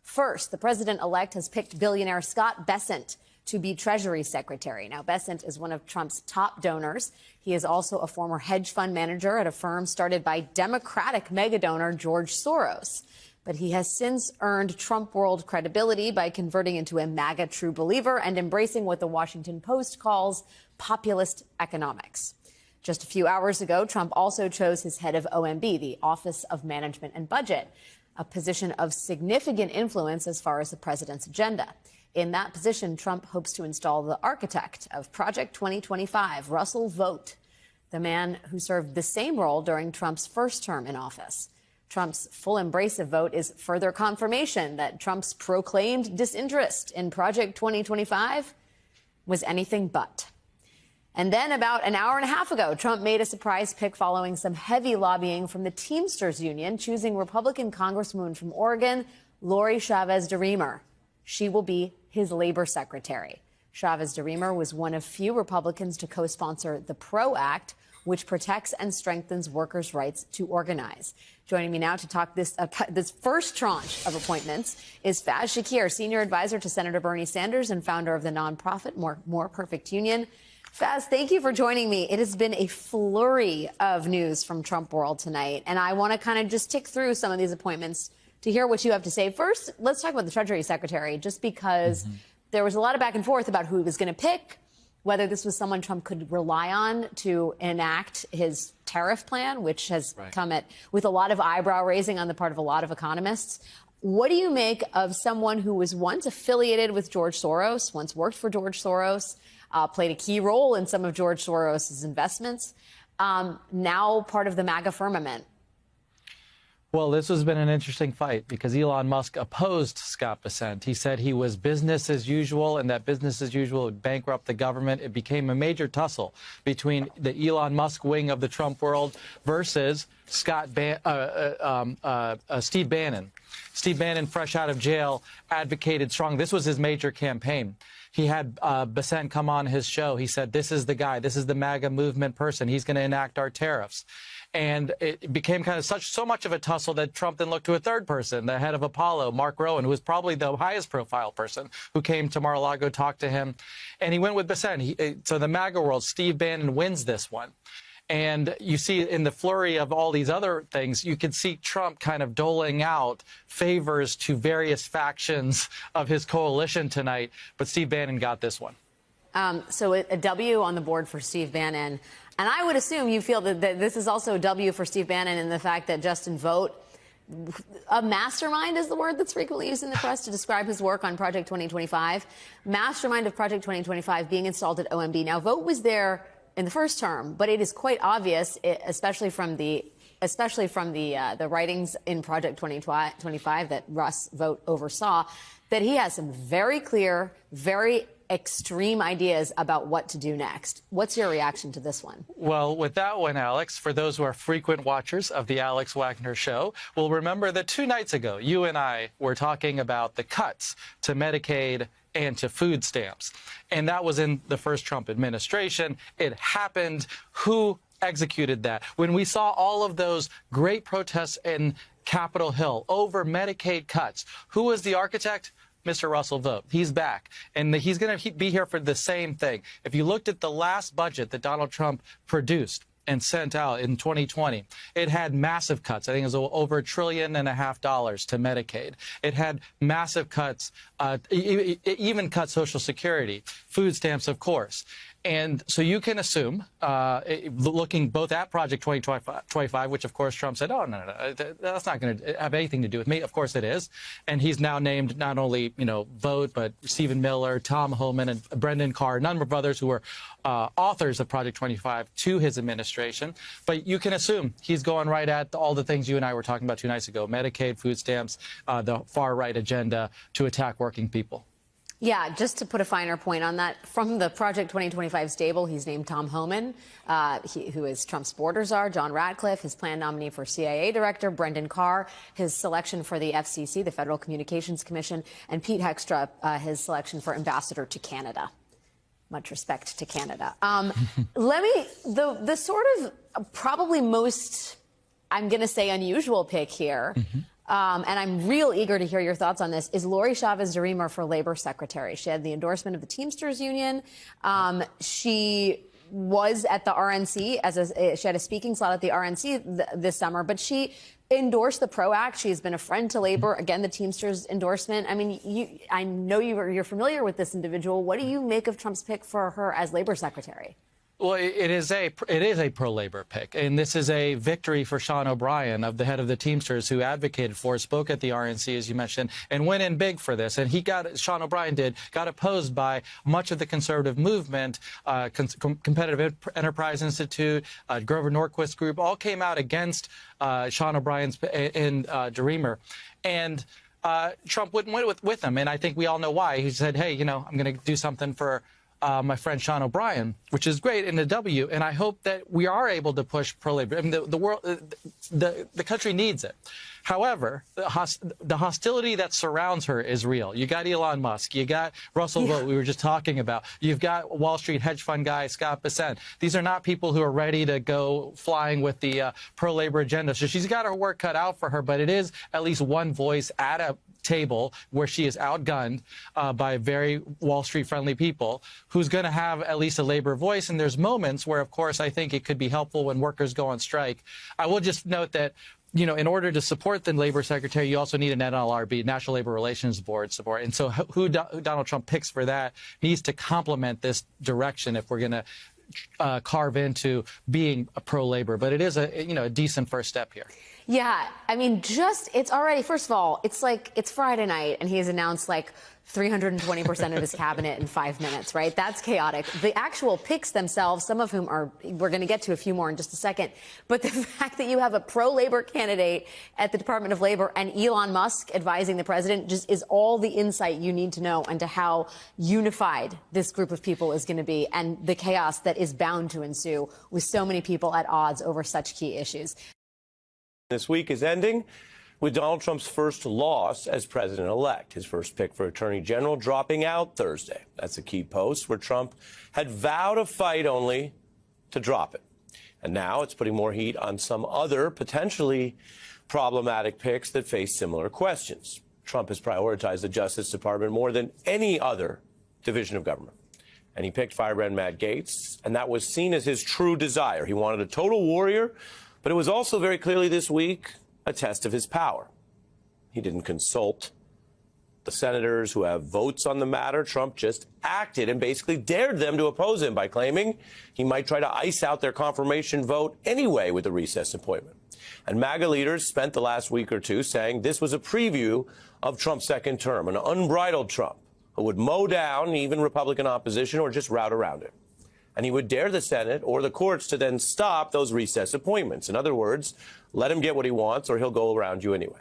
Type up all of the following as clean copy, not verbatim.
First, the president-elect has picked billionaire Scott Bessent to be Treasury Secretary. Now, Bessent is one of Trump's top donors. He is also a former hedge fund manager at a firm started by Democratic megadonor George Soros. But he has since earned Trump world credibility by converting into a MAGA true believer and embracing what the Washington Post calls populist economics. Just a few hours ago, Trump also chose his head of OMB, the Office of Management and Budget, a position of significant influence as far as the president's agenda. In that position, Trump hopes to install the architect of Project 2025, Russell Vought, the man who served the same role during Trump's first term in office. Trump's full embrace of Vought is further confirmation that Trump's proclaimed disinterest in Project 2025 was anything but. And then about an hour and a half ago, Trump made a surprise pick following some heavy lobbying from the Teamsters Union, choosing Republican Congresswoman from Oregon, Lori Chavez-Deremer. She will be his labor secretary. Chavez-Deremer was one of few Republicans to co-sponsor the PRO Act, which protects and strengthens workers' rights to organize. Joining me now to talk this first tranche of appointments is Faz Shakir, senior advisor to Senator Bernie Sanders and founder of the nonprofit More Perfect Union. Faz, thank you for joining me. It has been a flurry of news from Trump world tonight, and I want to kind of just tick through some of these appointments to hear what you have to say. First, let's talk about the Treasury Secretary, just because there was a lot of back and forth about who he was going to pick, whether this was someone Trump could rely on to enact his tariff plan, which has come with a lot of eyebrow raising on the part of a lot of economists. What do you make of someone who was once affiliated with George Soros, once worked for George Soros, played a key role in some of George Soros's investments, now part of the MAGA firmament? Well, this has been an interesting fight because Elon Musk opposed Scott Bessent. He said he was business as usual and that business as usual would bankrupt the government. It became a major tussle between the Elon Musk wing of the Trump world versus Steve Bannon. Steve Bannon, fresh out of jail, advocated strong. This was his major campaign. He had Bessent come on his show. He said, this is the guy. This is the MAGA movement person. He's going to enact our tariffs. And it became kind of so much of a tussle that Trump then looked to a third person, the head of Apollo, Mark Rowan, who was probably the highest profile person who came to Mar-a-Lago, talked to him. And he went with Bessent. So the MAGA world, Steve Bannon wins this one. And you see in the flurry of all these other things, you could see Trump kind of doling out favors to various factions of his coalition tonight. But Steve Bannon got this one. So a W on the board for Steve Bannon. And I would assume you feel that this is also a W for Steve Bannon in the fact that Justin Vought, a mastermind is the word that's frequently used in the press to describe his work on Project 2025. Mastermind of Project 2025 being installed at OMB. Now, Vought was there in the first term, but it is quite obvious, especially from the writings in Project 2025 that Russ Vought oversaw, that he has some very clear, very extreme ideas about what to do next. What's your reaction to this one? Well, with that one, Alex, for those who are frequent watchers of the Alex Wagner show, will remember that 2 nights ago, you and I were talking about the cuts to Medicaid and to food stamps. And that was in the first Trump administration. It happened. Who executed that? When we saw all of those great protests in Capitol Hill over Medicaid cuts, who was the architect? Mr. Russell Vought. He's back, and he's going to be here for the same thing. If you looked at the last budget that Donald Trump produced and sent out in 2020, it had massive cuts. I think it was over $1.5 trillion to Medicaid. It had massive cuts, even cut Social Security, food stamps, of course. And so you can assume, looking both at Project 2025, which, of course, Trump said, oh, no, that's not going to have anything to do with me. Of course it is. And he's now named not only, Vought, but Stephen Miller, Tom Homan, and Brendan Carr, a number of others who were authors of Project 25 to his administration. But you can assume he's going right at all the things you and I were talking about 2 nights ago, Medicaid, food stamps, the far-right agenda to attack working people. Yeah, just to put a finer point on that, from the Project 2025 stable, he's named Tom Homan, who is Trump's border czar, John Ratcliffe, his planned nominee for CIA director, Brendan Carr, his selection for the FCC, the Federal Communications Commission, and Pete Hegstra, his selection for ambassador to Canada. Much respect to Canada. The sort of probably most, I'm going to say, unusual pick here and I'm real eager to hear your thoughts on this, is Lori Chavez-Deremer for Labor Secretary. She had the endorsement of the Teamsters Union. She was at the RNC she had a speaking slot at the RNC this summer, but she endorsed the PRO Act. She's been a friend to labor. Again, the Teamsters endorsement. I mean, I know you're familiar with this individual. What do you make of Trump's pick for her as labor secretary? Well, it is a pro-labor pick, and this is a victory for Sean O'Brien, the head of the Teamsters, who advocated for, spoke at the RNC, as you mentioned, and went in big for this. And Sean O'Brien got opposed by much of the conservative movement, Competitive Enterprise Institute, Grover Norquist Group, all came out against Sean O'Brien's and Deremer. And Trump went with them, and I think we all know why. He said, hey, I'm going to do something for my friend Sean O'Brien, which is great in the W, and I hope that we are able to push pro-labor. I mean, the world, the country needs it. However, the hostility that surrounds her is real. You got Elon Musk, you got Russell Vought, we were just talking about. You've got Wall Street hedge fund guy Scott Bessent. These are not people who are ready to go flying with the pro-labor agenda. So she's got her work cut out for her, but it is at least one voice at a table where she is outgunned by very Wall Street friendly people who's going to have at least a labor voice. And there's moments where, of course, I think it could be helpful when workers go on strike. I will just note that, in order to support the labor secretary, you also need an NLRB, National Labor Relations Board support. And so who Donald Trump picks for that needs to complement this direction if we're going to carve into being a pro-labor. But it is a decent first step here. Yeah, I mean, it's already, first of all, it's Friday night and he has announced 320% of his cabinet in 5 minutes, right? That's chaotic. The actual picks themselves, some of whom we're going to get to a few more in just a second, but the fact that you have a pro-labor candidate at the Department of Labor and Elon Musk advising the president just is all the insight you need to know into how unified this group of people is going to be and the chaos that is bound to ensue with so many people at odds over such key issues. This week is ending with Donald Trump's first loss as president-elect. His first pick for attorney general dropping out Thursday. That's a key post where Trump had vowed a fight only to drop it. And now it's putting more heat on some other potentially problematic picks that face similar questions. Trump has prioritized the Justice Department more than any other division of government. And he picked firebrand Matt Gaetz, and that was seen as his true desire. He wanted a total warrior, but it was also very clearly this week a test of his power. He didn't consult the senators who have votes on the matter. Trump just acted and basically dared them to oppose him by claiming he might try to ice out their confirmation vote anyway with the recess appointment. And MAGA leaders spent the last week or two saying this was a preview of Trump's second term, an unbridled Trump who would mow down even Republican opposition or just rout around it. And he would dare the Senate or the courts to then stop those recess appointments. In other words, let him get what he wants or he'll go around you anyway.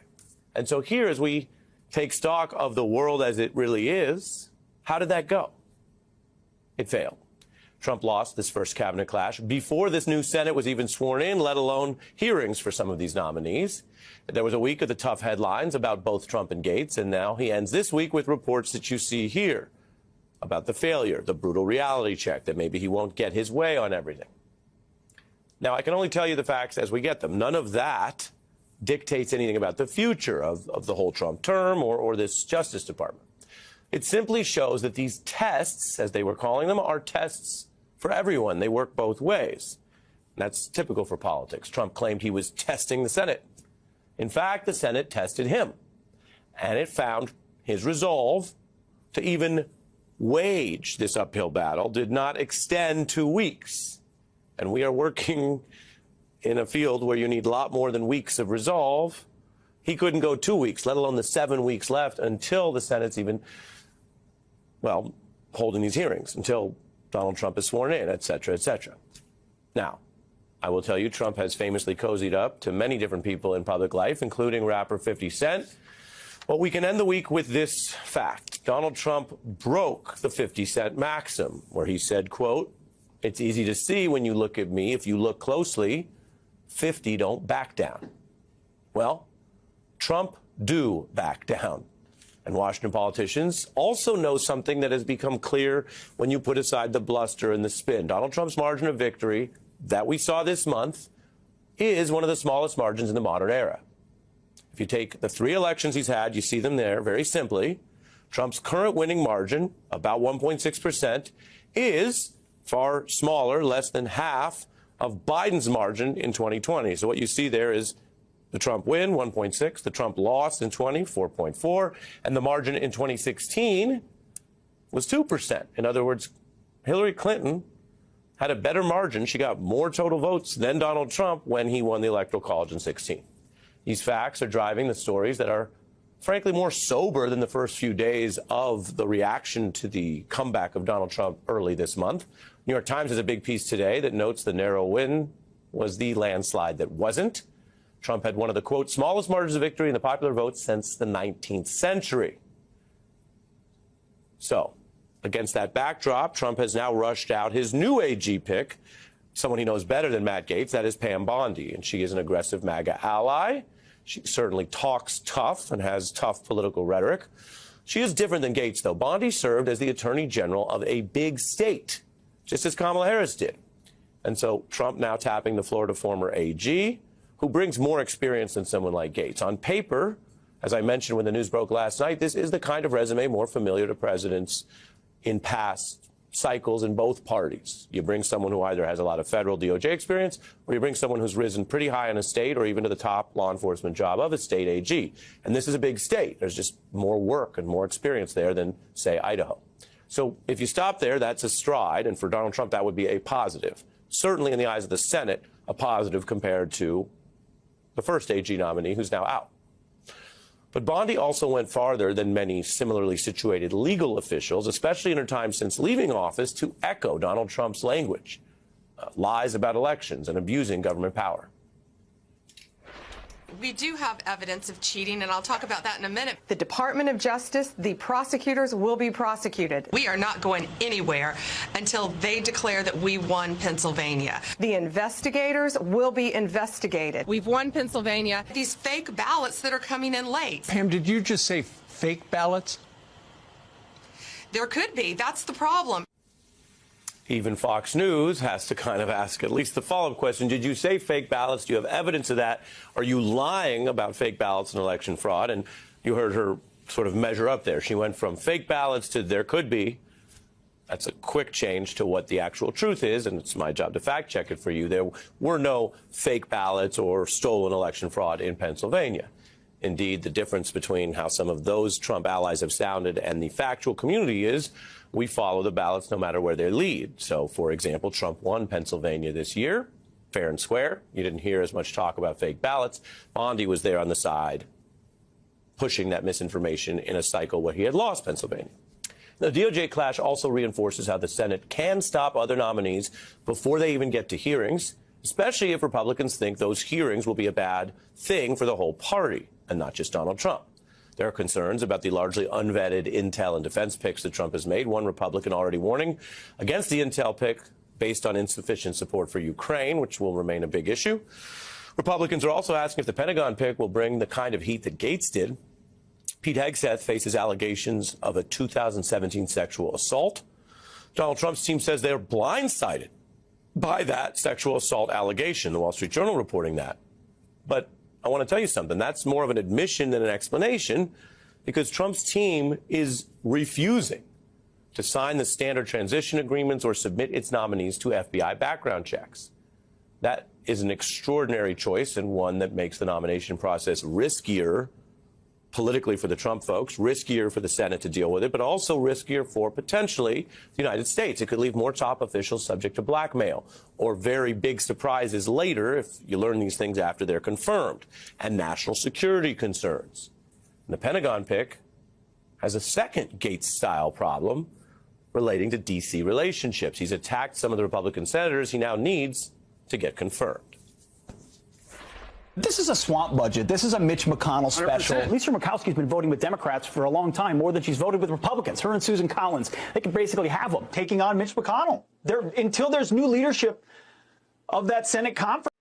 And so here, as we take stock of the world as it really is, how did that go? It failed. Trump lost this first cabinet clash before this new Senate was even sworn in, let alone hearings for some of these nominees. There was a week of the tough headlines about both Trump and Gaetz, and now he ends this week with reports that you see here about the failure, the brutal reality check, that maybe he won't get his way on everything. Now, I can only tell you the facts as we get them. None of that dictates anything about the future of the whole Trump term or this Justice Department. It simply shows that these tests, as they were calling them, are tests for everyone. They work both ways. And that's typical for politics. Trump claimed he was testing the Senate. In fact, the Senate tested him. And it found his resolve to even wage this uphill battle did not extend 2 weeks. And we are working in a field where you need a lot more than weeks of resolve. He couldn't go 2 weeks, let alone the 7 weeks left until the Senate's even, well, holding these hearings, until Donald Trump is sworn in, et cetera, et cetera. Now, I will tell you, Trump has famously cozied up to many different people in public life, including rapper 50 Cent. Well, we can end the week with this fact. Donald Trump broke the 50 Cent maxim, where he said, quote, "It's easy to see when you look at me. If you look closely, 50 don't back down." Well, Trump do back down. And Washington politicians also know something that has become clear when you put aside the bluster and the spin. Donald Trump's margin of victory that we saw this month is one of the smallest margins in the modern era. If you take the 3 elections he's had, you see them there very simply. Trump's current winning margin, about 1.6%, is far smaller, less than half of Biden's margin in 2020. So what you see there is the Trump win, 1.6, the Trump loss in 20, 4.4, and the margin in 2016 was 2%. In other words, Hillary Clinton had a better margin. She got more total votes than Donald Trump when he won the Electoral College in 16. These facts are driving the stories that are, frankly, more sober than the first few days of the reaction to the comeback of Donald Trump early this month. New York Times has a big piece today that notes the narrow win was the landslide that wasn't. Trump had one of the, quote, smallest margins of victory in the popular vote since the 19th century. So, against that backdrop, Trump has now rushed out his new AG pick, someone he knows better than Matt Gaetz, that is Pam Bondi, and she is an aggressive MAGA ally. She certainly talks tough and has tough political rhetoric. She is different than Gaetz, though. Bondi served as the Attorney General of a big state, just as Kamala Harris did. And so Trump now tapping the Florida former AG, who brings more experience than someone like Gaetz. On paper, as I mentioned when the news broke last night, this is the kind of resume more familiar to presidents in past cycles in both parties. You bring someone who either has a lot of federal DOJ experience, or you bring someone who's risen pretty high in a state or even to the top law enforcement job of a state AG. And this is a big state. There's just more work and more experience there than, say, Idaho. So if you stop there, that's a stride. And for Donald Trump, that would be a positive. Certainly in the eyes of the Senate, a positive compared to the first AG nominee who's now out. But Bondi also went farther than many similarly situated legal officials, especially in her time since leaving office, to echo Donald Trump's language, lies about elections and abusing government power. We do have evidence of cheating, and I'll talk about that in a minute. The Department of Justice, the prosecutors will be prosecuted. We are not going anywhere until they declare that we won Pennsylvania. The investigators will be investigated. We've won Pennsylvania. These fake ballots that are coming in late. Pam, did you just say fake ballots? There could be. That's the problem. Even Fox News has to kind of ask at least the follow-up question. Did you say fake ballots? Do you have evidence of that? Are you lying about fake ballots and election fraud? And you heard her sort of measure up there. She went from fake ballots to there could be. That's a quick change to what the actual truth is, and it's my job to fact check it for you. There were no fake ballots or stolen election fraud in Pennsylvania. Indeed, the difference between how some of those Trump allies have sounded and the factual community is we follow the ballots no matter where they lead. So, for example, Trump won Pennsylvania this year, fair and square. You didn't hear as much talk about fake ballots. Bondi was there on the side, pushing that misinformation in a cycle where he had lost Pennsylvania. The DOJ clash also reinforces how the Senate can stop other nominees before they even get to hearings, especially if Republicans think those hearings will be a bad thing for the whole party and not just Donald Trump. There are concerns about the largely unvetted intel and defense picks that Trump has made. One Republican already warning against the intel pick based on insufficient support for Ukraine, which will remain a big issue. Republicans are also asking if the Pentagon pick will bring the kind of heat that Gaetz did. Pete Hegseth faces allegations of a 2017 sexual assault. Donald Trump's team says they're blindsided by that sexual assault allegation. The Wall Street Journal reporting that. But I want to tell you something. That's more of an admission than an explanation, because Trump's team is refusing to sign the standard transition agreements or submit its nominees to FBI background checks. That is an extraordinary choice, and one that makes the nomination process riskier politically for the Trump folks, riskier for the Senate to deal with it, but also riskier for potentially the United States. It could leave more top officials subject to blackmail or very big surprises later if you learn these things after they're confirmed, and national security concerns. And the Pentagon pick has a second Gaetz-style problem relating to D.C. relationships. He's attacked some of the Republican senators he now needs to get confirmed. This is a swamp budget. This is a Mitch McConnell special. 100%. Lisa Murkowski's been voting with Democrats for a long time, more than she's voted with Republicans. Her and Susan Collins, they can basically have them taking on Mitch McConnell. Until there's new leadership of that Senate conference.